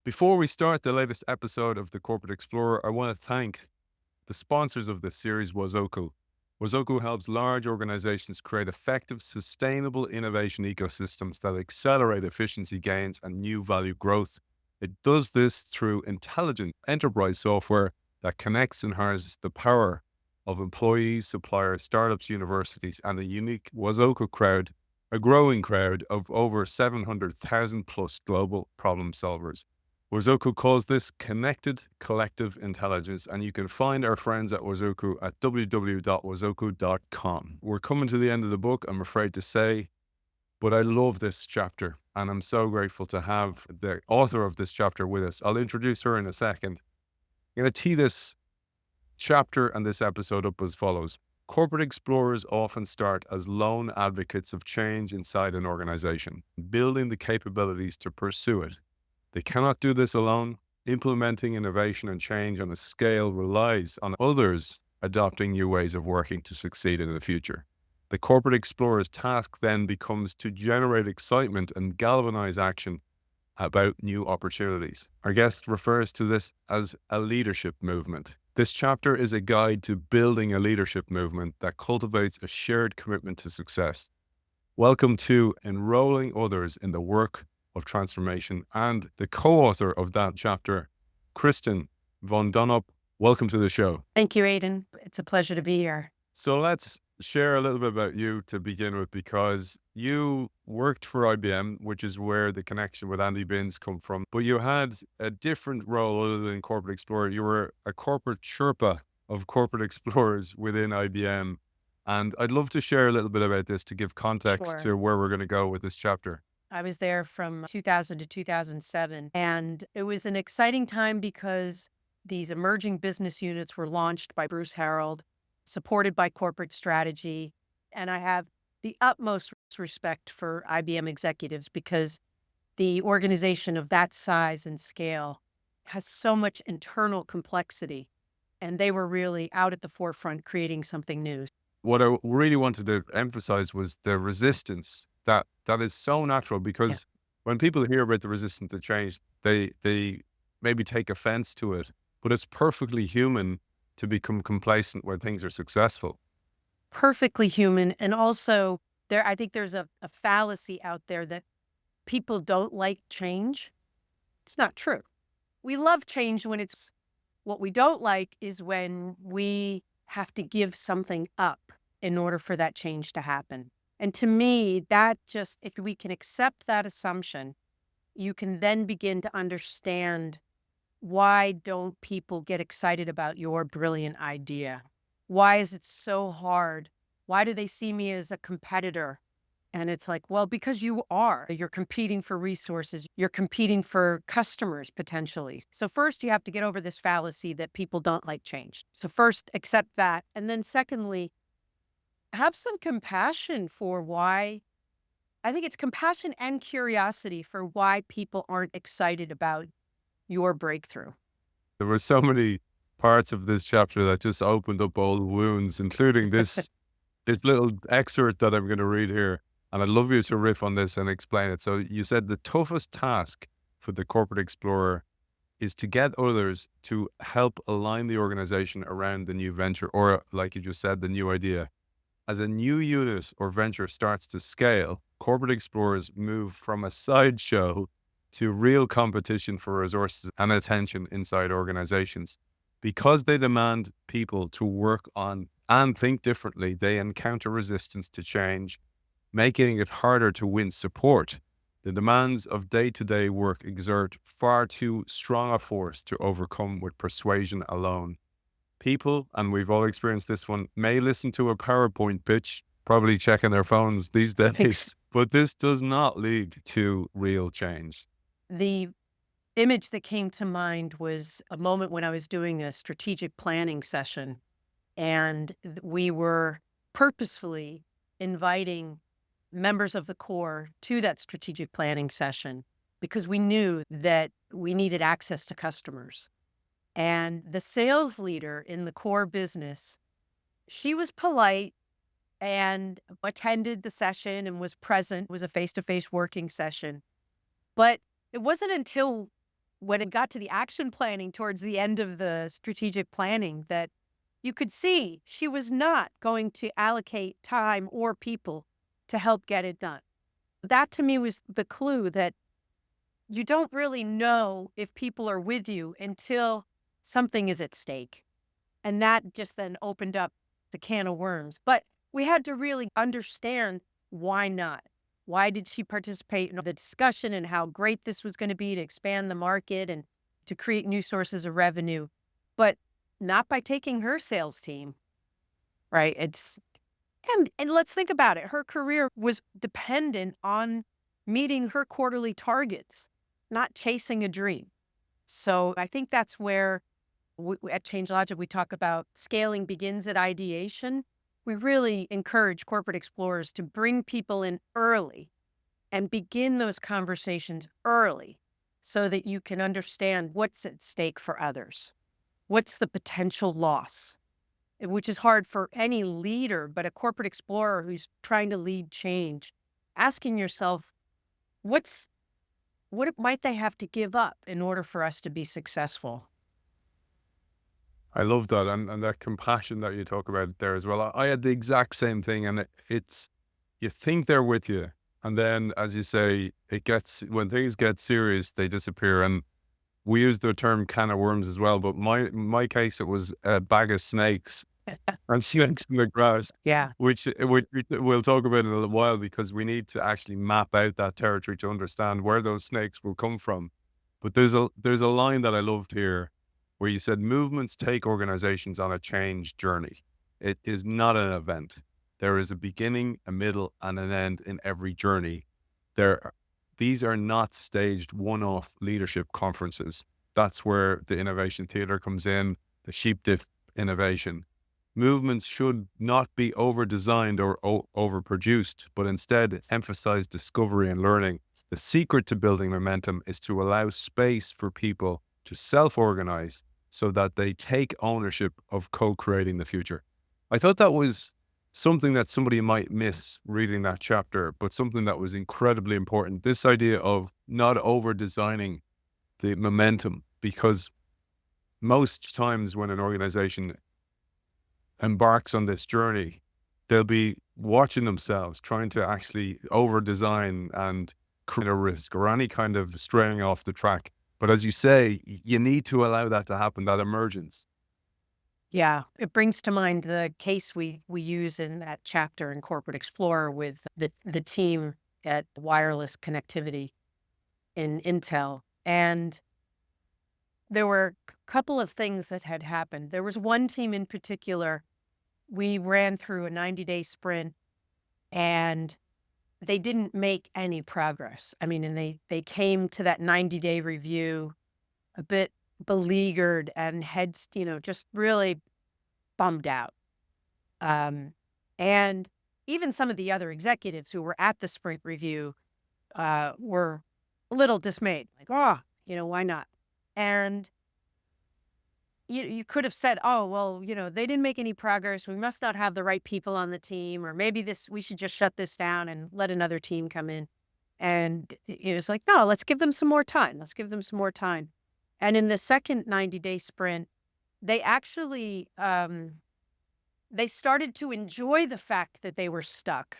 Before we start the latest episode of the Corporate Explorer, I want to thank the sponsors of this series, Wazoku. Wazoku helps large organizations create effective, sustainable innovation ecosystems that accelerate efficiency gains and new value growth. It does this through intelligent enterprise software that connects and harnesses the power of employees, suppliers, startups, universities, and a unique Wazoku crowd, a growing crowd of over 700,000 plus global problem solvers. Wazoku calls this connected collective intelligence, and you can find our friends at Wazoku at www.wazoku.com. We're coming to the end of the book, I'm afraid to say, but I love this chapter, and I'm so grateful to have the author of this chapter with us. I'll introduce her in a second. I'm going to tee this chapter and this episode up as follows. Corporate explorers often start as lone advocates of change inside an organization, building the capabilities to pursue it. They cannot do this alone. Implementing innovation and change on a scale relies on others adopting new ways of working to succeed in the future. The corporate explorer's task then becomes to generate excitement and galvanize action about new opportunities. Our guest refers to this as a leadership movement. This chapter is a guide to building a leadership movement that cultivates a shared commitment to success. Welcome to Enrolling Others in the Work of Transformation, and the co-author of that chapter, Kristin Von Donop. Welcome to the show. Thank you, Aidan. It's a pleasure to be here. So let's share a little bit about you to begin with, because you worked for IBM, which is where the connection with Andy Binns come from, but you had a different role other than Corporate Explorer. You were a corporate Sherpa of corporate explorers within IBM. And I'd love to share a little bit about this to give context Sure. to where we're going to go with this chapter. I was there from 2000 to 2007, and it was an exciting time because these emerging business units were launched by Bruce Harold, supported by corporate strategy. And I have the utmost respect for IBM executives because the organization of that size and scale has so much internal complexity, and they were really out at the forefront creating something new. What I really wanted to emphasize was the resistance that is so natural, Yeah. because when people hear about the resistance to change, they maybe take offense to it, but it's perfectly human to become complacent when things are successful. Perfectly human. And also, I think there's a fallacy out there that people don't like change. It's not true. We love change when it's what we don't like is when we have to give something up in order for that change to happen. And to me, that just, if we can accept that assumption, you can then begin to understand why don't people get excited about your brilliant idea? Why is it so hard? Why do they see me as a competitor? And it's like, well, because you are. You're competing for resources. You're competing for customers potentially. So first, you have to get over this fallacy that people don't like change. So first, accept that. And then secondly, have some compassion for why. I think it's compassion and curiosity for why people aren't excited about your breakthrough. There were so many parts of this chapter that just opened up old wounds, including this little excerpt that I'm going to read here. And I'd love you to riff on this and explain it. So you said the toughest task for the corporate explorer is to get others to help align the organization around the new venture, or like you just said, the new idea. As a new unit or venture starts to scale, corporate explorers move from a sideshow to real competition for resources and attention inside organizations. Because they demand people to work on and think differently, they encounter resistance to change, making it harder to win support. The demands of day-to-day work exert far too strong a force to overcome with persuasion alone. People, and we've all experienced this one, may listen to a PowerPoint pitch, probably checking their phones these days, but this does not lead to real change. The image that came to mind was a moment when I was doing a strategic planning session, and we were purposefully inviting members of the core to that strategic planning session because we knew that we needed access to customers. And the sales leader in the core business, she was polite and attended the session and was present. It was a face-to-face working session. But it wasn't until when it got to the action planning towards the end of the strategic planning, that you could see she was not going to allocate time or people to help get it done. That to me was the clue that you don't really know if people are with you until something is at stake. And that just then opened up the can of worms. But we had to really understand why not. Why did she participate in the discussion and how great this was going to be to expand the market and to create new sources of revenue, but not by taking her sales team, right? And let's think about it. Her career was dependent on meeting her quarterly targets, not chasing a dream. So I think that's where at Change Logic, we talk about scaling begins at ideation. We really encourage corporate explorers to bring people in early and begin those conversations early so that you can understand what's at stake for others. What's the potential loss? Which is hard for any leader, but a corporate explorer who's trying to lead change, asking yourself, what might they have to give up in order for us to be successful? I love that, and that compassion that you talk about there as well. I had the exact same thing, and it's you think they're with you, and then, as you say, it gets when things get serious, they disappear. And we use the term "can of worms" as well, but my case, it was a bag of snakes and snakes in the grass, Yeah. which we'll talk about in a little while because we need to actually map out that territory to understand where those snakes will come from. But there's a line that I loved here where you said movements take organizations on a change journey. It is not an event. There is a beginning, a middle, and an end in every journey. There, these are not staged one-off leadership conferences. That's where the innovation theater comes in, the sheep dip innovation. Movements should not be over-designed or overproduced, but instead emphasize discovery and learning. The secret to building momentum is to allow space for people to self-organize so that they take ownership of co-creating the future. I thought that was something that somebody might miss reading that chapter, but something that was incredibly important. This idea of not over-designing the momentum, because most times when an organization embarks on this journey, they'll be watching themselves, trying to actually over-design and create a risk or any kind of straying off the track. But as you say, you need to allow that to happen, that emergence. Yeah, it brings to mind the case we use in that chapter in Corporate Explorer with the team at wireless connectivity in Intel. And there were a couple of things that had happened. There was one team in particular, we ran through a 90-day sprint and they didn't make any progress. I mean, and they came to that 90-day review a bit beleaguered and heads, just really bummed out. And even some of the other executives who were at the sprint review were a little dismayed, like, oh, why not? And you could have said, oh, well, they didn't make any progress. We must not have the right people on the team, or maybe we should just shut this down and let another team come in. And it was like, no, let's give them some more time. Let's give them some more time. And in the second 90-day sprint, they actually they started to enjoy the fact that they were stuck.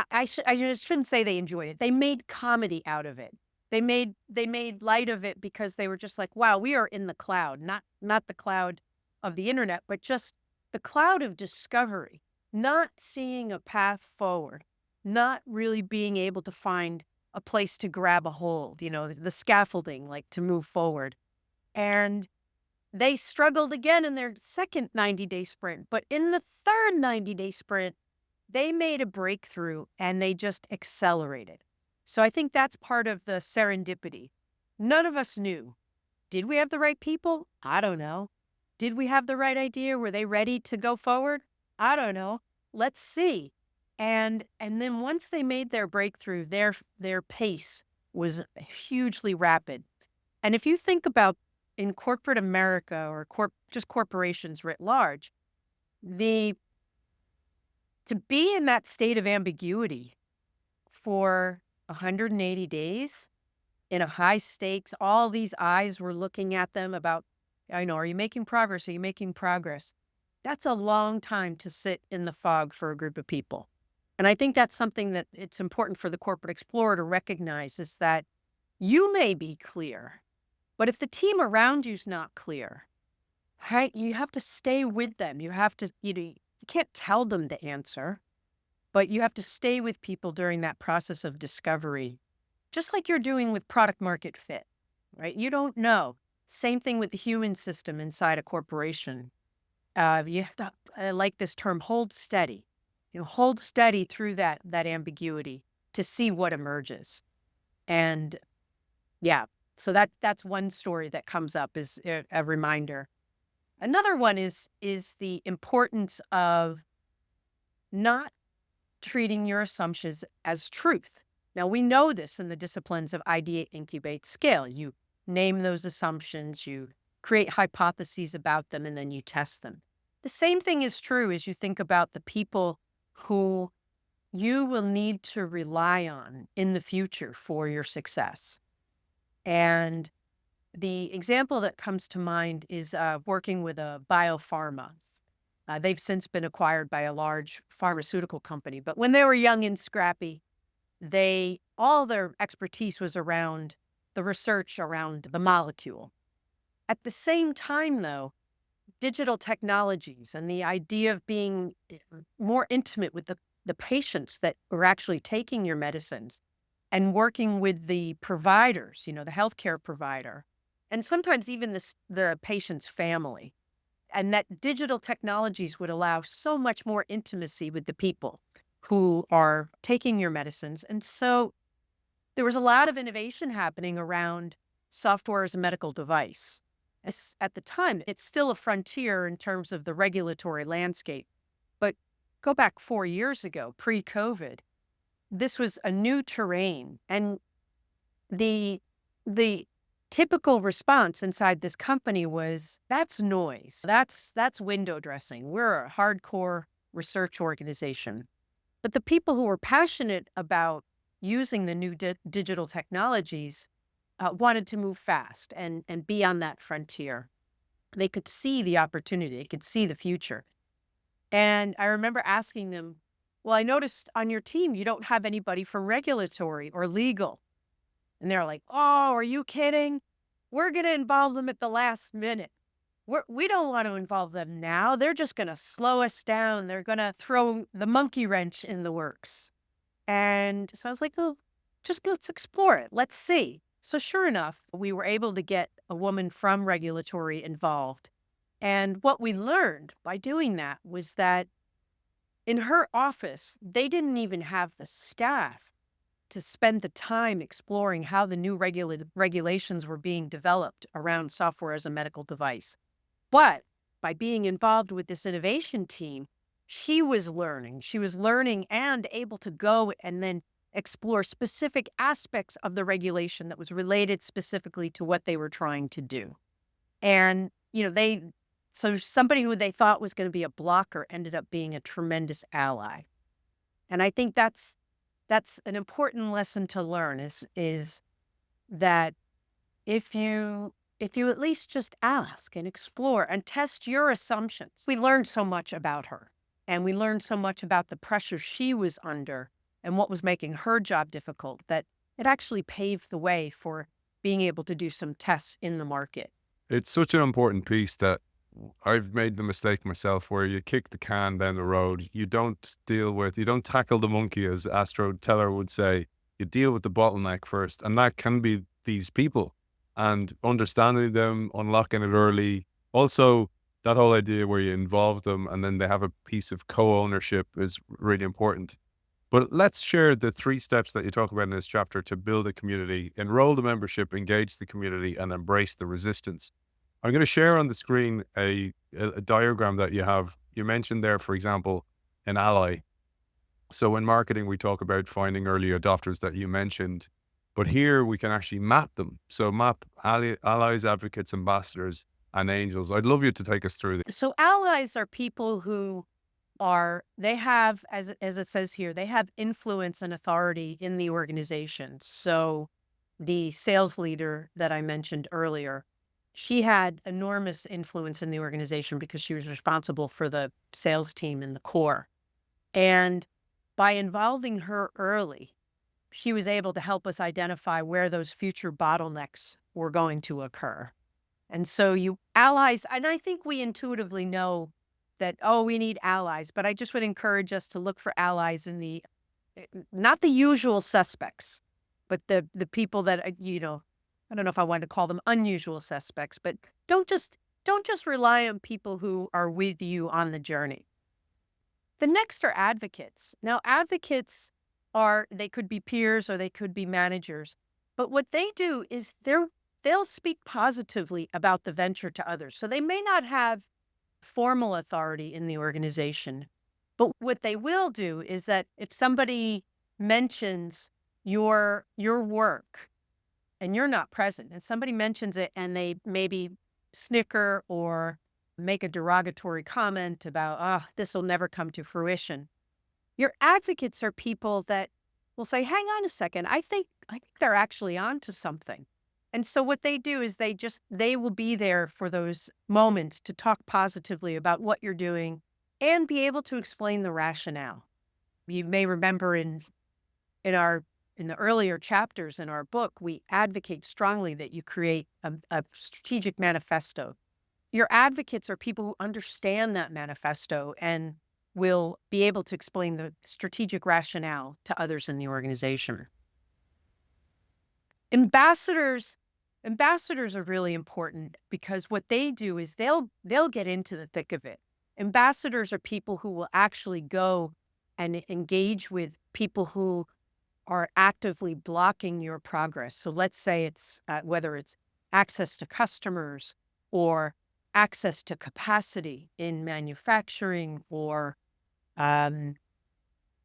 I just shouldn't say they enjoyed it. They made comedy out of it. They made light of it because they were just like, wow, we are in the cloud, not the cloud of the internet, but just the cloud of discovery, not seeing a path forward, not really being able to find a place to grab a hold, the scaffolding, like to move forward. And they struggled again in their second 90-day sprint, but in the third 90-day sprint, they made a breakthrough and they just accelerated. So I think that's part of the serendipity. None of us knew. Did we have the right people? I don't know. Did we have the right idea? Were they ready to go forward? I don't know. Let's see. And then once they made their breakthrough, their pace was hugely rapid. And if you think about in corporate America or just corporations writ large, to be in that state of ambiguity for 180 days in a high stakes, all these eyes were looking at them about, are you making progress? Are you making progress? That's a long time to sit in the fog for a group of people. And I think that's something that it's important for the corporate explorer to recognize, is that you may be clear, but if the team around you's not clear, right, you have to stay with them. You have to, you can't tell them the answer, but you have to stay with people during that process of discovery, just like you're doing with product market fit, right? You don't know. Same thing with the human system inside a corporation. You have to, I like this term, hold steady. Hold steady through that ambiguity to see what emerges. And yeah, so that's one story that comes up, is a reminder. Another one is the importance of not treating your assumptions as truth. Now, we know this in the disciplines of ideate, incubate, scale. You name those assumptions, you create hypotheses about them, and then you test them. The same thing is true as you think about the people who you will need to rely on in the future for your success. And the example that comes to mind is working with a biopharma. They've since been acquired by a large pharmaceutical company. But when they were young and scrappy, all their expertise was around the research around the molecule. At the same time, though, digital technologies and the idea of being more intimate with the patients that are actually taking your medicines, and working with the providers, the healthcare provider, and sometimes even the patient's family. And that digital technologies would allow so much more intimacy with the people who are taking your medicines. And so there was a lot of innovation happening around software as a medical device. At the time, it's still a frontier in terms of the regulatory landscape. But go back 4 years ago, pre-COVID, this was a new terrain. And the typical response inside this company was, that's noise. That's window dressing. We're a hardcore research organization. But the people who were passionate about using the new digital technologies wanted to move fast and be on that frontier. They could see the opportunity. They could see the future. And I remember asking them, well, I noticed on your team, you don't have anybody from regulatory or legal. And they're like, oh, are you kidding? We're going to involve them at the last minute. We don't want to involve them now. They're just going to slow us down. They're going to throw the monkey wrench in the works. And so I was like, oh, just let's explore it. Let's see. So sure enough, we were able to get a woman from regulatory involved. And what we learned by doing that was that in her office, they didn't even have the staff to spend the time exploring how the new regulations were being developed around software as a medical device. But by being involved with this innovation team, she was learning. She was learning and able to go and then explore specific aspects of the regulation that was related specifically to what they were trying to do. And, so somebody who they thought was going to be a blocker ended up being a tremendous ally. And I think that's an important lesson to learn, is that if you at least just ask and explore and test your assumptions. We learned so much about her, and we learned so much about the pressure she was under and what was making her job difficult, that it actually paved the way for being able to do some tests in the market. It's such an important piece that I've made the mistake myself, where you kick the can down the road. You don't tackle the monkey, as Astro Teller would say. You deal with the bottleneck first. And that can be these people, and understanding them, unlocking it early. Also, that whole idea where you involve them and then they have a piece of co-ownership is really important. But let's share the 3 steps that you talk about in this chapter to build a community: enroll the membership, engage the community, and embrace the resistance. I'm going to share on the screen a diagram that you have. You mentioned there, for example, an ally. So in marketing, we talk about finding early adopters that you mentioned, but here we can actually map them. So map allies, advocates, ambassadors, and angels. I'd love you to take us through this. So allies are people who they have, as it says here, they have influence and authority in the organization. So the sales leader that I mentioned earlier, she had enormous influence in the organization because she was responsible for the sales team and the core. And by involving her early, she was able to help us identify where those future bottlenecks were going to occur. And so you allies, and I think we intuitively know that, oh, we need allies, but I just would encourage us to look for allies in not the usual suspects, but the people that, I don't know if I want to call them unusual suspects, but don't just rely on people who are with you on the journey. The next are advocates. Now, advocates they could be peers or they could be managers, but what they do is they'll speak positively about the venture to others. So they may not have formal authority in the organization, but what they will do is that if somebody mentions your work and you're not present and somebody mentions it and they maybe snicker or make a derogatory comment about, this will never come to fruition. Your advocates are people that will say, hang on a second, I think they're actually onto something. And so what they do is they will be there for those moments to talk positively about what you're doing and be able to explain the rationale. You may remember in our in the earlier chapters in our book, we advocate strongly that you create a strategic manifesto. Your advocates are people who understand that manifesto and will be able to explain the strategic rationale to others in the organization. Ambassadors ambassadors are really important because what they do is they'll get into the thick of it. Ambassadors are people who will actually go and engage with people who are actively blocking your progress. So let's say it's whether it's access to customers or access to capacity in manufacturing or um,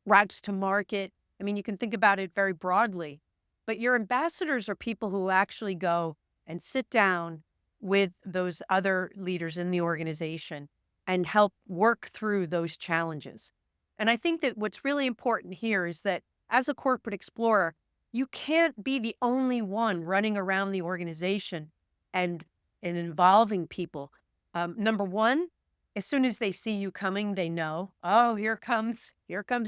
routes to market. I mean, you can think about it very broadly, but your ambassadors are people who actually go and sit down with those other leaders in the organization and help work through those challenges. And I think that what's really important here is that as a corporate explorer, you can't be the only one running around the organization and involving people. Number one, as soon as they see you coming, they know, oh, here comes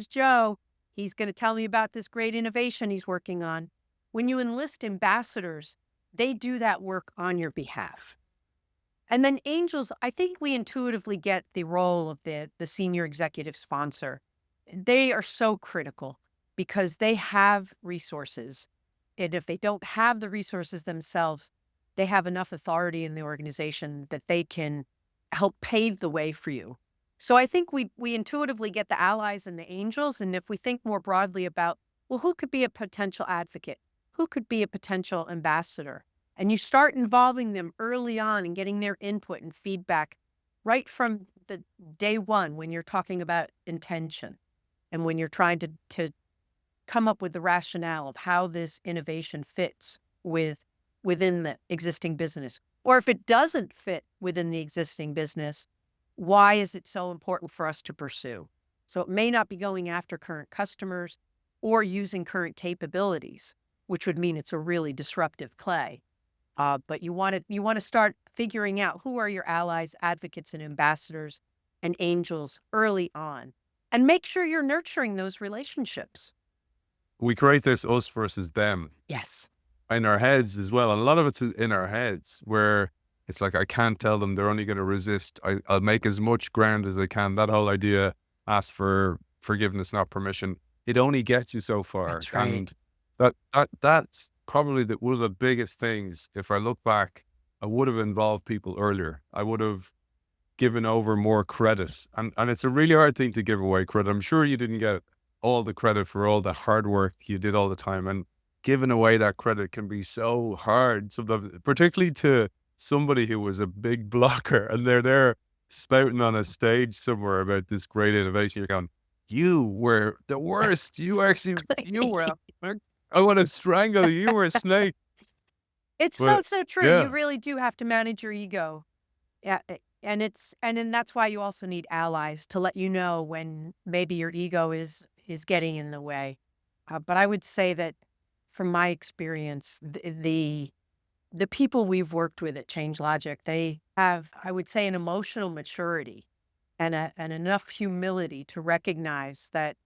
Joe. He's going to tell me about this great innovation he's working on. When you enlist ambassadors, they do that work on your behalf. And then angels, I think we intuitively get the role of the senior executive sponsor. They are so critical because they have resources. And if they don't have the resources themselves, they have enough authority in the organization that they can help pave the way for you. So I think we intuitively get the allies and the angels. And if we think more broadly about, well, who could be a potential advocate? Who could be a potential ambassador? And you start involving them early on and getting their input and feedback right from the day one when you're talking about intention and when you're trying to come up with the rationale of how this innovation fits within the existing business. Or if it doesn't fit within the existing business, why is it so important for us to pursue? So it may not be going after current customers or using current capabilities, which would mean it's a really disruptive play. But you want to start figuring out who are your allies, advocates, and ambassadors and angels early on, and make sure you're nurturing those relationships. We create this us versus them Yes. in our heads as well. And a lot of it's in our heads where it's like, I can't tell them, they're only going to resist. I'll make as much ground as I can. That whole idea, ask for forgiveness, not permission. It only gets you so far. That's right. And that's probably one of the biggest things. If I look back, I would have involved people earlier. I would have given over more credit. And it's a really hard thing to give away credit. I'm sure you didn't get all the credit for all the hard work you did all the time. And giving away that credit can be so hard sometimes, particularly to somebody who was a big blocker and they're there spouting on a stage somewhere about this great innovation. You're going, you were the worst. You were, I want to strangle you. You were a snake. It's But so true. You yeah, really do have to manage your ego. Yeah, and then that's why you also need allies to let you know when maybe your ego is getting in the way. But I would say that from my experience, the people we've worked with at Change Logic, they have, I would say, an emotional maturity and enough humility to recognize that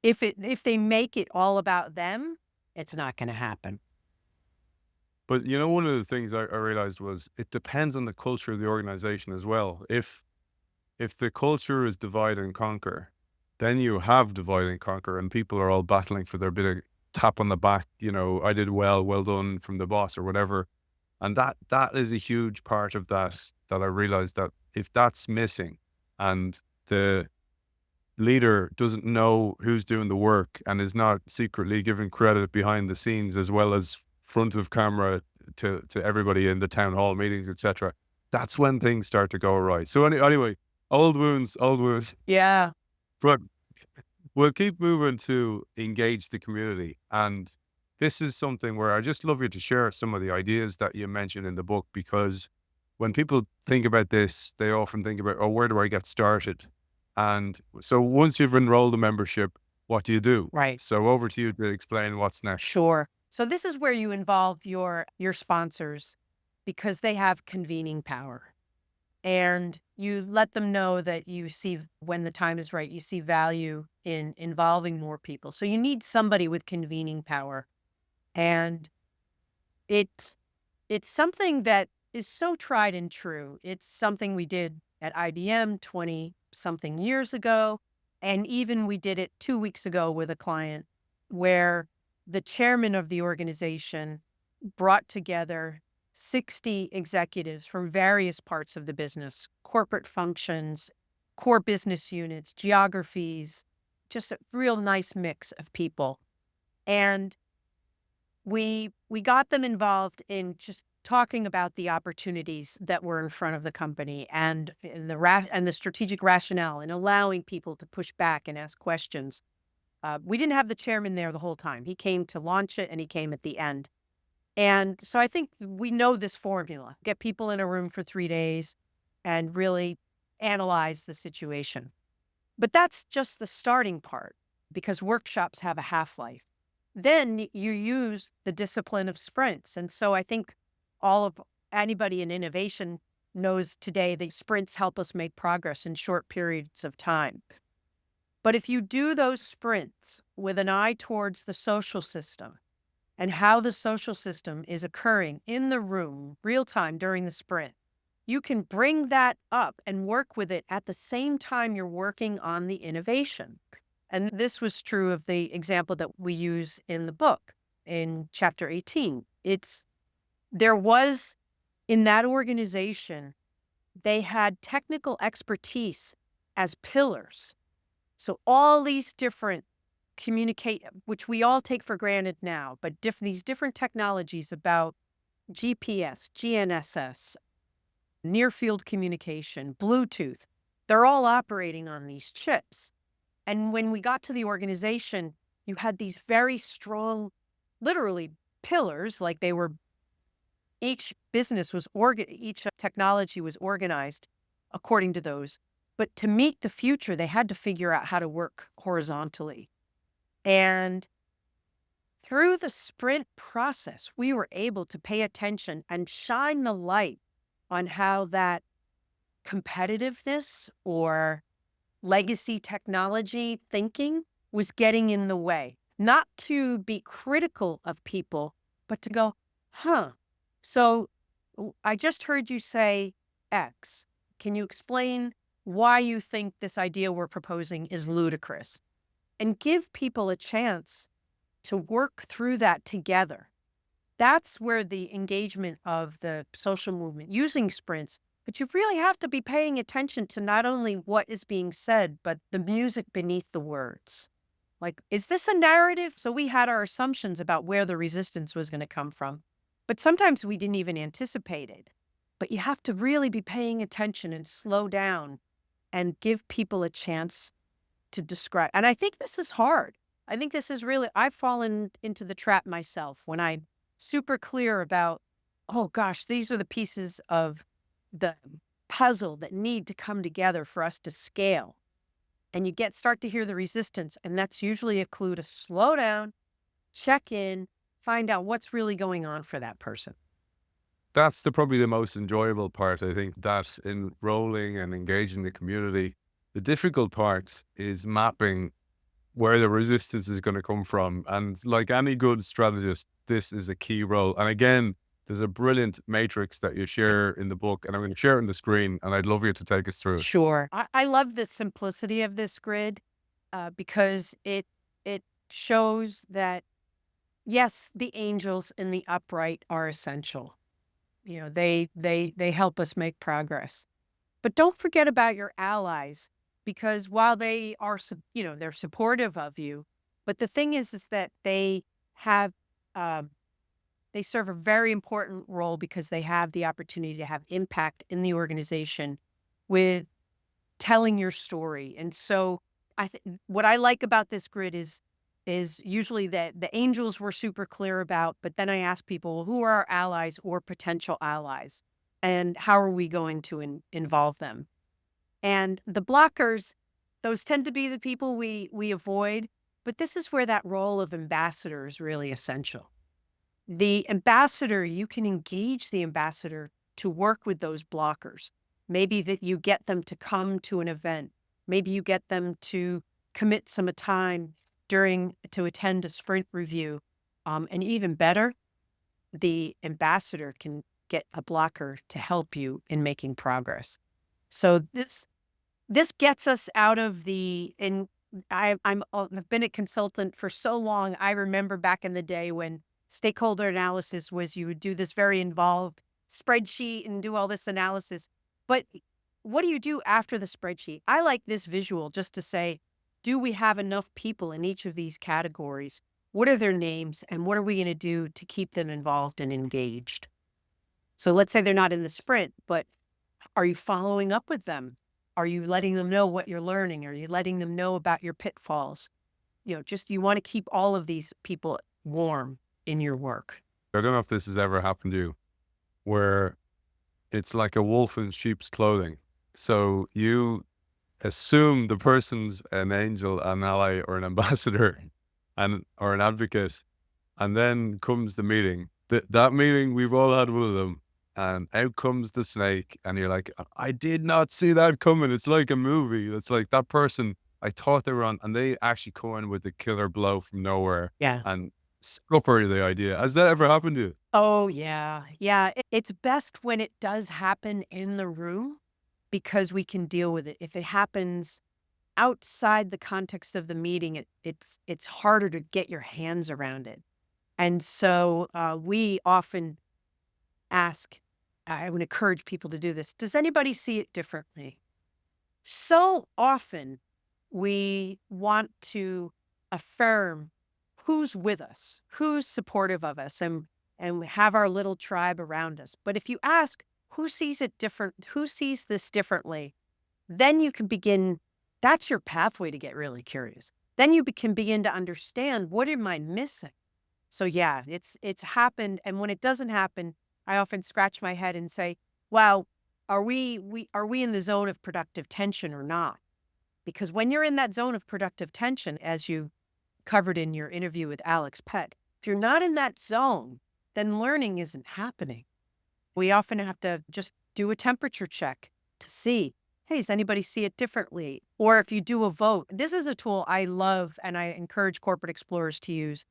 if they make it all about them, it's not going to happen. But one of the things I realized was it depends on the culture of the organization as well. If the culture is divide and conquer, then you have divide and conquer, and people are all battling for their bit of tap on the back. I did well done from the boss or whatever, and that is a huge part of that I realized that if that's missing, and the leader doesn't know who's doing the work and is not secretly giving credit behind the scenes as well as front of camera to everybody in the town hall meetings, etc., that's when things start to go awry. So anyway, old wounds. Yeah. But we'll keep moving to engage the community. And this is something where I just love you to share some of the ideas that you mentioned in the book, because when people think about this, they often think about, oh, where do I get started? And so once you've enrolled a membership, what do you do? Right. So over to you to explain what's next. Sure. So this is where you involve your sponsors, because they have convening power. And you let them know that you see, when the time is right, you see value in involving more people. So you need somebody with convening power. And it's something that is so tried and true. It's something we did at IBM 20 something years ago. And even we did it 2 weeks ago with a client where the chairman of the organization brought together 60 executives from various parts of the business, corporate functions, core business units, geographies, just a real nice mix of people. And we got them involved in just talking about the opportunities that were in front of the company and the strategic rationale, and allowing people to push back and ask questions. We didn't have the chairman there the whole time. He came to launch it, and he came at the end. And so I think we know this formula: get people in a room for 3 days and really analyze the situation. But that's just the starting part, because workshops have a half-life. Then you use the discipline of sprints. And so I think anybody in innovation knows today that sprints help us make progress in short periods of time. But if you do those sprints with an eye towards the social system and how the social system is occurring in the room real time during the sprint, you can bring that up and work with it at the same time you're working on the innovation. And this was true of the example that we use in the book in chapter 18. There was, in that organization, they had technical expertise as pillars. So all these different which we all take for granted now, but these different technologies about GPS, GNSS, near field communication, Bluetooth, they're all operating on these chips. And when we got to the organization, you had these very strong, literally pillars, like each technology was organized according to those. But to meet the future, they had to figure out how to work horizontally. And through the sprint process, we were able to pay attention and shine the light on how that competitiveness or legacy technology thinking was getting in the way. Not to be critical of people, but to go, so I just heard you say X. Can you explain why you think this idea we're proposing is ludicrous? And give people a chance to work through that together. That's where the engagement of the social movement using sprints, but you really have to be paying attention to not only what is being said, but the music beneath the words. Like, is this a narrative? So we had our assumptions about where the resistance was going to come from, but sometimes we didn't even anticipate it. But you have to really be paying attention and slow down and give people a chance to describe. And I think this is hard. I think this is really, I've fallen into the trap myself when I'm super clear about, oh gosh, these are the pieces of the puzzle that need to come together for us to scale. And you start to hear the resistance. And that's usually a clue to slow down, check in, find out what's really going on for that person. That's probably the most enjoyable part. I think that enrolling and engaging the community. The difficult part is mapping where the resistance is going to come from. And like any good strategist, this is a key role. And again, there's a brilliant matrix that you share in the book, and I'm going to share it on the screen, and I'd love you to take us through it. Sure. I love the simplicity of this grid because it shows that, yes, the angels in the upright are essential. They help us make progress. But don't forget about your allies, because while they are, they're supportive of you, but the thing is that have, um, they serve a very important role because they have the opportunity to have impact in the organization with telling your story. And so what I like about this grid is usually that the angels were super clear about, but then I ask people, well, who are our allies or potential allies? And how are we going to involve them? And the blockers, those tend to be the people we avoid, but this is where that role of ambassador is really essential. The ambassador, you can engage the ambassador to work with those blockers. Maybe that you get them to come to an event. Maybe you get them to commit some time to attend a sprint review. And even better, the ambassador can get a blocker to help you in making progress. So this gets us out of I've been a consultant for so long. I remember back in the day when stakeholder analysis was, you would do this very involved spreadsheet and do all this analysis. But what do you do after the spreadsheet? I like this visual just to say, do we have enough people in each of these categories? What are their names? And what are we going to do to keep them involved and engaged? So let's say they're not in the sprint, but are you following up with them? Are you letting them know what you're learning? Are you letting them know about your pitfalls? You want to keep all of these people warm in your work. I don't know if this has ever happened to you, where it's like a wolf in sheep's clothing. So you assume the person's an angel, an ally, or an ambassador, or an advocate, and then comes the meeting. That meeting, we've all had one of them, and out comes the snake, and you're like, I did not see that coming. It's like a movie. It's like that person, I thought they were on, and they actually come in with the killer blow from nowhere. Yeah. And scupper the idea. Has that ever happened to you? Oh, yeah. Yeah. It's best when it does happen in the room because we can deal with it. If it happens outside the context of the meeting, it's harder to get your hands around it. And so we often ask, I would encourage people to do this. Does anybody see it differently? So often we want to affirm who's with us, who's supportive of us, and we have our little tribe around us. But if you ask who sees this differently, then you can begin, that's your pathway to get really curious. Then you can begin to understand, what am I missing? So yeah, it's happened. And when it doesn't happen, I often scratch my head and say, wow, are we in the zone of productive tension or not? Because when you're in that zone of productive tension, as you covered in your interview with Alex Pett, if you're not in that zone, then learning isn't happening. We often have to just do a temperature check to see, hey, does anybody see it differently? Or if you do a vote, this is a tool I love and I encourage corporate explorers to use.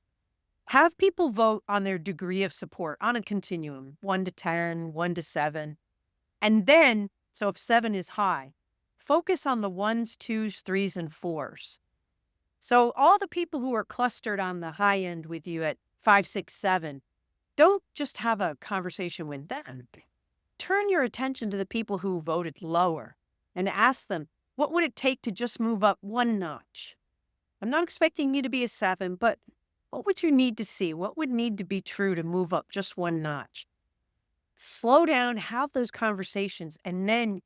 Have people vote on their degree of support on a continuum, 1 to 10, 1 to 7. And then, so if 7 is high, focus on the 1s, 2s, 3s, and 4s. So all the people who are clustered on the high end with you at 5, 6, 7, don't just have a conversation with them. Turn your attention to the people who voted lower and ask them, what would it take to just move up 1 notch? I'm not expecting you to be a 7, but what would you need to see? What would need to be true to move up just 1 notch? Slow down, have those conversations, and then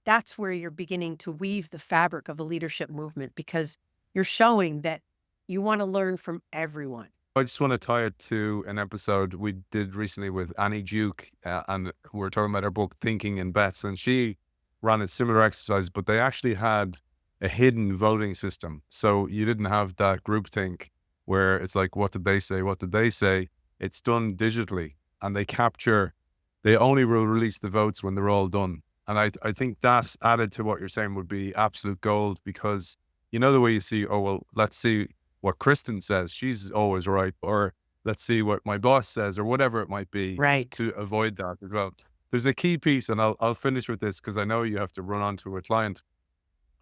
that's where you're beginning to weave the fabric of a leadership movement, because you're showing that you want to learn from everyone. I just want to tie it to an episode we did recently with Annie Duke, and we were talking about her book, Thinking in Bets, and she ran a similar exercise, but they actually had a hidden voting system. So you didn't have that groupthink where it's like, what did they say? What did they say? it's done digitally, and they only will release the votes when they're all done. And I think that added to what you're saying would be absolute gold, because you know the way you see, oh, well, let's see what Kristin says. She's always right. Or let's see what my boss says, or whatever it might be, Right. to avoid that as well. There's a key piece, and I'll finish with this because I know you have to run on to a client.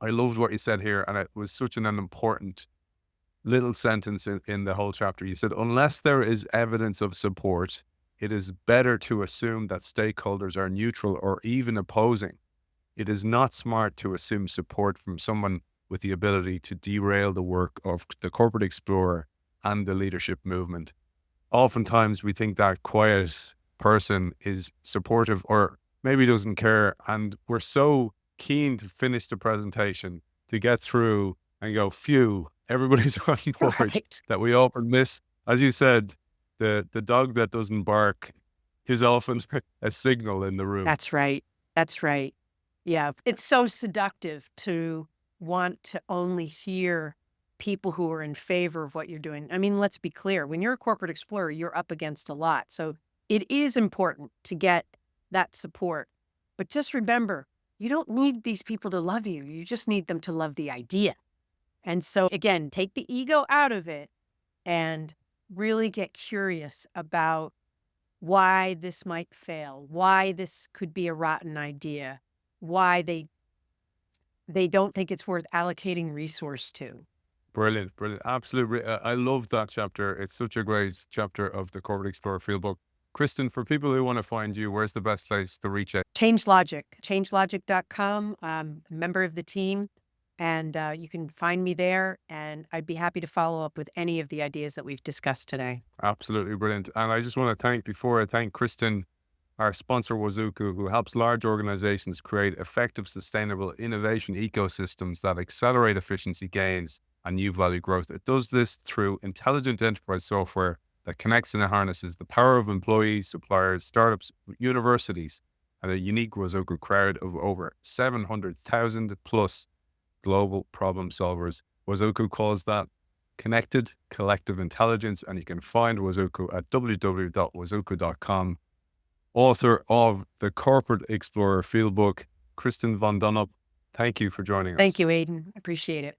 I loved what you said here, and it was such an important little sentence in the whole chapter. You said, unless there is evidence of support, it is better to assume that stakeholders are neutral or even opposing. It is not smart to assume support from someone with the ability to derail the work of the Corporate Explorer and the leadership movement. Oftentimes we think that quiet person is supportive or maybe doesn't care, and we're so keen to finish the presentation, to get through and go, phew, everybody's on board, Right. that we often miss. As you said, the dog that doesn't bark is often a signal in the room. That's right. That's right. Yeah. It's so seductive to want to only hear people who are in favor of what you're doing. I mean, let's be clear. When you're a corporate explorer, you're up against a lot. So it is important to get that support. But just remember, you don't need these people to love you. You just need them to love the idea. And so, again, take the ego out of it and really get curious about why this might fail, why this could be a rotten idea, why they don't think it's worth allocating resource to. Brilliant, brilliant. Absolutely. I love that chapter. It's such a great chapter of the Corporate Explorer Fieldbook. Kristin, for people who want to find you, where's the best place to reach out? changelogic.com. I'm a member of the team, and you can find me there, and I'd be happy to follow up with any of the ideas that we've discussed today. Absolutely brilliant. And I just want to thank, before I thank Kristin, our sponsor, Wazuku, who helps large organizations create effective, sustainable innovation ecosystems that accelerate efficiency gains and new value growth. It does this through intelligent enterprise software that connects and harnesses the power of employees, suppliers, startups, universities, and a unique Wazuku crowd of over 700,000 plus global problem solvers. Wazuku calls that connected collective intelligence, and you can find Wazuku at www.wazuku.com. Author of the Corporate Explorer Fieldbook, Kristin Von Donop, thank you for joining us. Thank you, Aidan. I appreciate it.